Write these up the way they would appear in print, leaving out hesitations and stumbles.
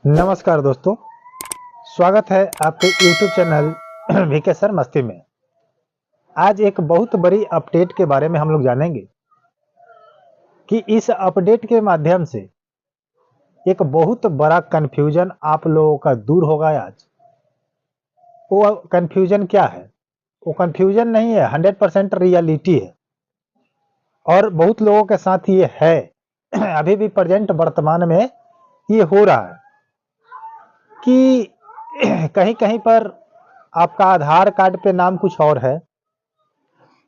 नमस्कार दोस्तों, स्वागत है आपके YouTube चैनल वीके सर मस्ती में। आज एक बहुत बड़ी अपडेट के बारे में हम लोग जानेंगे कि इस अपडेट के माध्यम से एक बहुत बड़ा कन्फ्यूजन आप लोगों का दूर होगा आज। वो कन्फ्यूजन क्या है? वो कन्फ्यूजन नहीं है, 100% रियलिटी है और बहुत लोगों के साथ ये है। अभी भी प्रेजेंट वर्तमान में ये हो रहा है कि कहीं-कहीं पर आपका आधार कार्ड पे नाम कुछ और है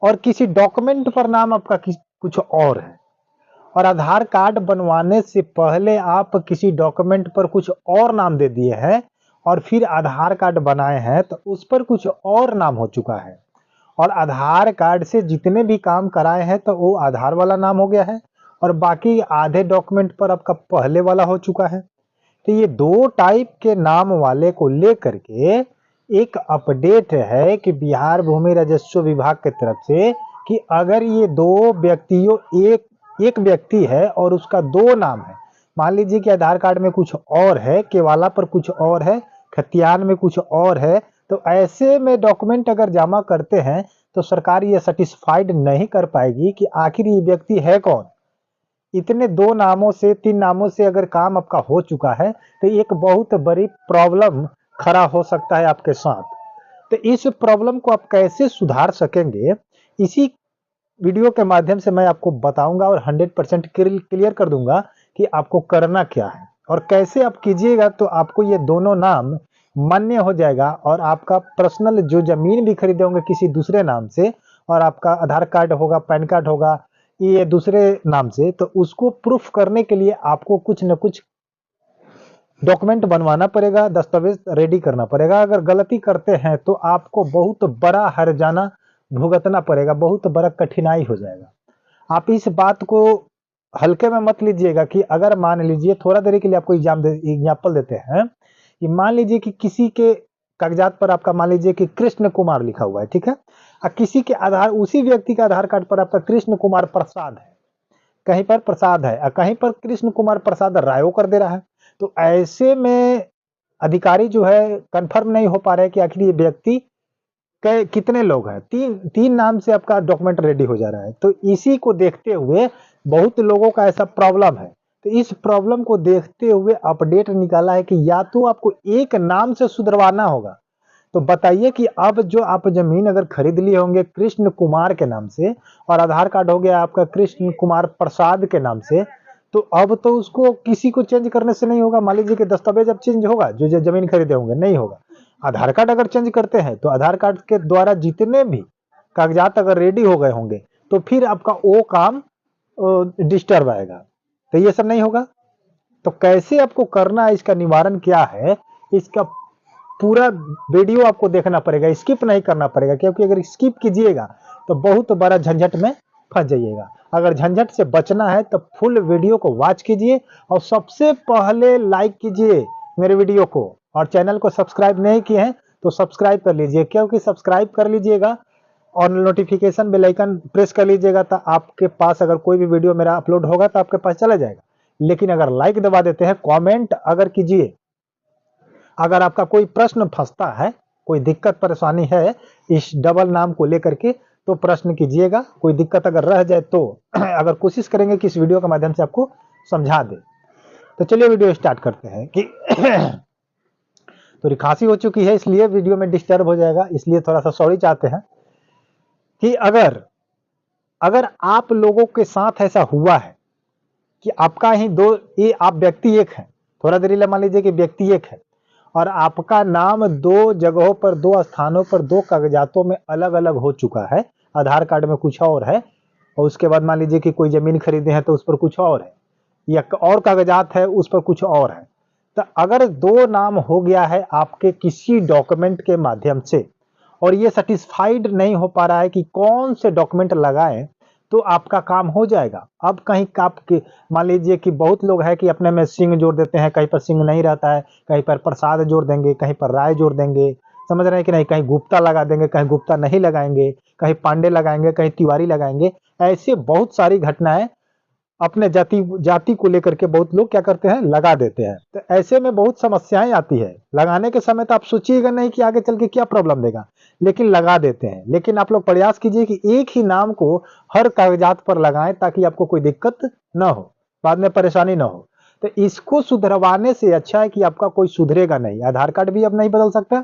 और किसी डॉक्यूमेंट पर नाम आपका कुछ और है और आधार कार्ड बनवाने से पहले आप किसी डॉक्यूमेंट पर कुछ और नाम दे दिए हैं और फिर आधार कार्ड बनाए हैं तो उस पर कुछ और नाम हो चुका है और आधार कार्ड से जितने भी काम कराए हैं तो वो आधार वाला नाम हो गया है और बाकी आधे डॉक्यूमेंट पर आपका पहले वाला हो चुका है। तो ये दो टाइप के नाम वाले को लेकर के एक अपडेट है कि बिहार भूमि राजस्व विभाग की तरफ से कि अगर ये दो व्यक्तियों एक व्यक्ति है और उसका दो नाम है, मान लीजिए कि आधार कार्ड में कुछ और है, केवाला पर कुछ और है, खतियान में कुछ और है, तो ऐसे में डॉक्यूमेंट अगर जमा करते हैं तो सरकार ये सेटिस्फाइड नहीं कर पाएगी कि आखिर ये व्यक्ति है कौन। इतने दो नामों से तीन नामों से अगर काम आपका हो चुका है तो एक बहुत बड़ी प्रॉब्लम खड़ा हो सकता है आपके साथ। तो इस प्रॉब्लम को आप कैसे सुधार सकेंगे, इसी वीडियो के माध्यम से मैं आपको बताऊंगा और 100% क्लियर कर दूंगा कि आपको करना क्या है और कैसे आप कीजिएगा तो आपको ये दोनों नाम मान्य हो जाएगा और आपका पर्सनल जो जमीन भी खरीदे होंगे किसी दूसरे नाम से और आपका आधार कार्ड होगा, पैन कार्ड होगा, ये दूसरे नाम से, तो उसको प्रूफ करने के लिए आपको कुछ न कुछ डॉक्यूमेंट बनवाना पड़ेगा, दस्तावेज रेडी करना पड़ेगा। अगर गलती करते हैं तो आपको बहुत बड़ा हर्जाना भुगतना पड़ेगा, बहुत बड़ा कठिनाई हो जाएगा। आप इस बात को हल्के में मत लीजिएगा कि अगर मान लीजिए थोड़ा देर के लिए आपको एग्जाम्पल देते हैं कि मान लीजिए कि किसी के कागजात पर आपका मान लीजिए कि कृष्ण कुमार लिखा हुआ है, ठीक है, और किसी के आधार उसी व्यक्ति का आधार कार्ड पर आपका कृष्ण कुमार प्रसाद है, कहीं पर प्रसाद है और कहीं पर कृष्ण कुमार प्रसाद रायो कर दे रहा है। तो ऐसे में अधिकारी जो है कंफर्म नहीं हो पा रहे कि आखिर ये व्यक्ति कितने लोग हैं, तीन नाम से आपका डॉक्यूमेंट रेडी हो जा रहा है। तो इसी को देखते हुए बहुत लोगों का ऐसा प्रॉब्लम है, तो इस प्रॉब्लम को देखते हुए अपडेट निकाला है कि या तो आपको एक नाम से सुधरवाना होगा। तो बताइए कि अब जो आप जमीन अगर खरीद लिए होंगे कृष्ण कुमार के नाम से और आधार कार्ड हो गया आपका कृष्ण कुमार प्रसाद के नाम से, तो अब तो उसको किसी को चेंज करने से नहीं होगा। मान लीजिए कि दस्तावेज अब चेंज होगा, जो जमीन खरीदे होंगे नहीं होगा। आधार कार्ड अगर चेंज करते हैं तो आधार कार्ड के द्वारा जितने भी कागजात अगर रेडी हो गए होंगे तो फिर आपका वो काम डिस्टर्ब आएगा, तो ये सब नहीं होगा। तो कैसे आपको करना है, इसका निवारण क्या है, इसका पूरा वीडियो आपको देखना पड़ेगा, स्किप नहीं करना पड़ेगा, क्योंकि अगर स्किप कीजिएगा तो बहुत बड़ा झंझट में फंस जाइएगा। अगर झंझट से बचना है तो फुल वीडियो को वॉच कीजिए और सबसे पहले लाइक कीजिए मेरे वीडियो को, और चैनल को सब्सक्राइब नहीं किए हैं तो सब्सक्राइब कर लीजिए, क्योंकि सब्सक्राइब कर लीजिएगा और नोटिफिकेशन बेल आइकन प्रेस कर लीजिएगा तो आपके पास अगर कोई भी वीडियो मेरा अपलोड होगा तो आपके पास चला जाएगा। लेकिन अगर लाइक दबा देते हैं, कमेंट अगर कीजिए, अगर आपका कोई प्रश्न फंसता है, कोई दिक्कत परेशानी है इस डबल नाम को लेकर के, तो प्रश्न कीजिएगा। कोई दिक्कत अगर रह जाए तो अगर कोशिश करेंगे कि इस वीडियो के माध्यम से आपको समझा दे। तो चलिए वीडियो स्टार्ट करते हैं कि तो खांसी हो चुकी है इसलिए वीडियो में डिस्टर्ब हो जाएगा, इसलिए थोड़ा सा सॉरी चाहते हैं कि अगर आप लोगों के साथ ऐसा हुआ है कि आपका ही दो, ये आप व्यक्ति एक है, थोड़ा देर मान लीजिए कि व्यक्ति एक है और आपका नाम दो जगहों पर, दो स्थानों पर, दो कागजातों में अलग अलग हो चुका है। आधार कार्ड में कुछ और है और उसके बाद मान लीजिए कि कोई जमीन खरीदे हैं तो उस पर कुछ और है, या और कागजात है उस पर कुछ और है। तो अगर दो नाम हो गया है आपके किसी डॉक्यूमेंट के माध्यम से और ये सेटिस्फाइड नहीं हो पा रहा है कि कौन से डॉक्यूमेंट लगाएं, तो आपका काम हो जाएगा। अब कहीं आपके मान लीजिए कि बहुत लोग है कि अपने में सिंह जोड़ देते हैं, कहीं पर सिंह नहीं रहता है, कहीं पर प्रसाद जोड़ देंगे, कहीं पर राय जोड़ देंगे, समझ रहे हैं कि नहीं, कहीं गुप्ता लगा देंगे, कहीं गुप्ता नहीं लगाएंगे, कहीं पांडे लगाएंगे, कहीं तिवारी लगाएंगे। ऐसे बहुत सारी घटनाएं अपने जाति को लेकर के बहुत लोग क्या करते हैं, लगा देते हैं। तो ऐसे में बहुत समस्याएं आती है। लगाने के समय तो आप सोचिएगा नहीं कि आगे चल के क्या प्रॉब्लम देगा, लेकिन लगा देते हैं। लेकिन आप लोग प्रयास कीजिए कि एक ही नाम को हर कागजात पर लगाएं, ताकि आपको कोई दिक्कत ना हो, बाद में परेशानी ना हो। तो इसको सुधरवाने से अच्छा है कि आपका कोई सुधरेगा नहीं। आधार कार्ड भी अब नहीं बदल सकता,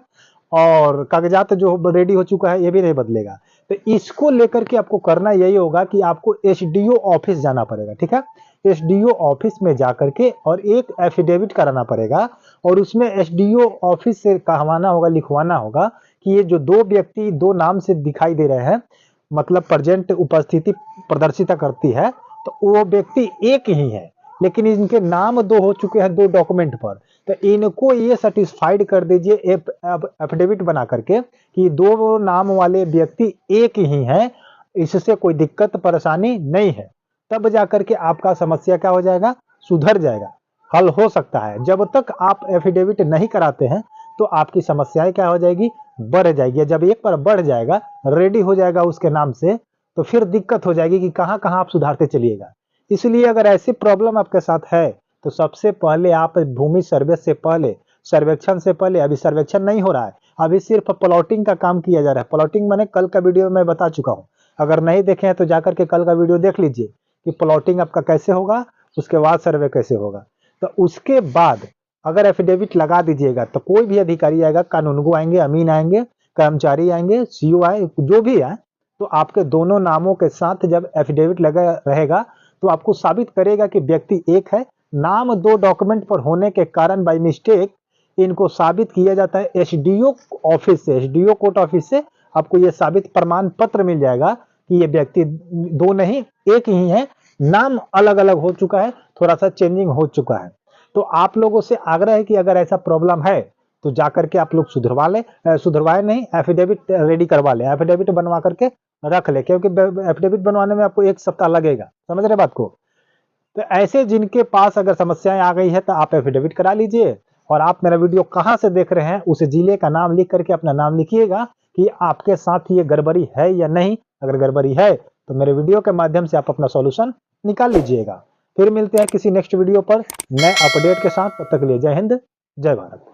और कागजात जो रेडी हो चुका है ये भी नहीं बदलेगा। तो इसको लेकर के आपको करना यही होगा कि आपको एसडीओ ऑफिस जाना पड़ेगा। ठीक है, एसडीओ ऑफिस में जाकर के और एक एफिडेविट कराना पड़ेगा, और उसमें एसडीओ ऑफिस से कहवाना होगा, लिखवाना होगा कि ये जो दो व्यक्ति दो नाम से दिखाई दे रहे हैं, मतलब प्रेजेंट उपस्थिति प्रदर्शित करती है, तो वो व्यक्ति एक ही है, लेकिन इनके नाम दो हो चुके हैं दो डॉक्यूमेंट पर। तो इनको ये सेटिस्फाइड कर दीजिए एफिडेविट बना करके कि दो नाम वाले व्यक्ति एक ही हैं, इससे कोई दिक्कत परेशानी नहीं है। तब जाकर के आपका समस्या क्या हो जाएगा, सुधर जाएगा, हल हो सकता है। जब तक आप एफिडेविट नहीं कराते हैं तो आपकी समस्याएं क्या हो जाएगी, बढ़ जाएगी। जब एक बार बढ़ जाएगा, रेडी हो जाएगा उसके नाम से, तो फिर दिक्कत हो जाएगी कि कहां कहां आप सुधारते चलिएगा। इसलिए अगर ऐसी प्रॉब्लम आपके साथ है तो सबसे पहले आप भूमि सर्वे से पहले, सर्वेक्षण से पहले, अभी सर्वेक्षण नहीं हो रहा है, अभी सिर्फ प्लॉटिंग का काम किया जा रहा है। प्लॉटिंग मैंने कल का वीडियो में बता चुका हूं, अगर नहीं देखे हैं तो जाकर के कल का वीडियो देख लीजिए कि प्लॉटिंग आपका कैसे होगा, उसके बाद सर्वे कैसे होगा। तो उसके बाद अगर एफिडेविट लगा दीजिएगा तो कोई भी अधिकारी आएगा, कानूनगो आएंगे, अमीन आएंगे, कर्मचारी आएंगे, सीओ आए, जो भी आए, तो आपके दोनों नामों के साथ जब एफिडेविट लगा रहेगा तो आपको साबित करेगा कि व्यक्ति एक है। नाम दो डॉक्यूमेंट पर होने के कारण बाय मिस्टेक इनको साबित किया जाता है एसडीओ ऑफिस से, एसडीओ कोर्ट ऑफिस से आपको यह साबित प्रमाण पत्र मिल जाएगा कि ये व्यक्ति दो नहीं एक ही है, नाम अलग अलग हो चुका है, थोड़ा सा चेंजिंग हो चुका है। तो आप लोगों से आग्रह है कि अगर ऐसा प्रॉब्लम है तो जाकर के आप लोग सुधरवा ले, सुधरवाए नहीं, एफिडेविट रेडी करवा ले, एफिडेविट बनवा करके रख ले, क्योंकि एफिडेविट बनवाने में आपको 1 सप्ताह लगेगा। समझ रहे बात को। तो ऐसे जिनके पास अगर समस्याएं आ गई है तो आप एफिडेविट करा लीजिए। और आप मेरा वीडियो कहां से देख रहे हैं उस जिले का नाम लिख करके अपना नाम लिखिएगा कि आपके साथ ये गड़बड़ी है या नहीं। अगर गड़बड़ी है तो मेरे वीडियो के माध्यम से आप अपना सॉल्यूशन निकाल लीजिएगा। फिर मिलते हैं किसी नेक्स्ट वीडियो पर नए अपडेट के साथ। तब तक के लिए जय हिंद, जय भारत।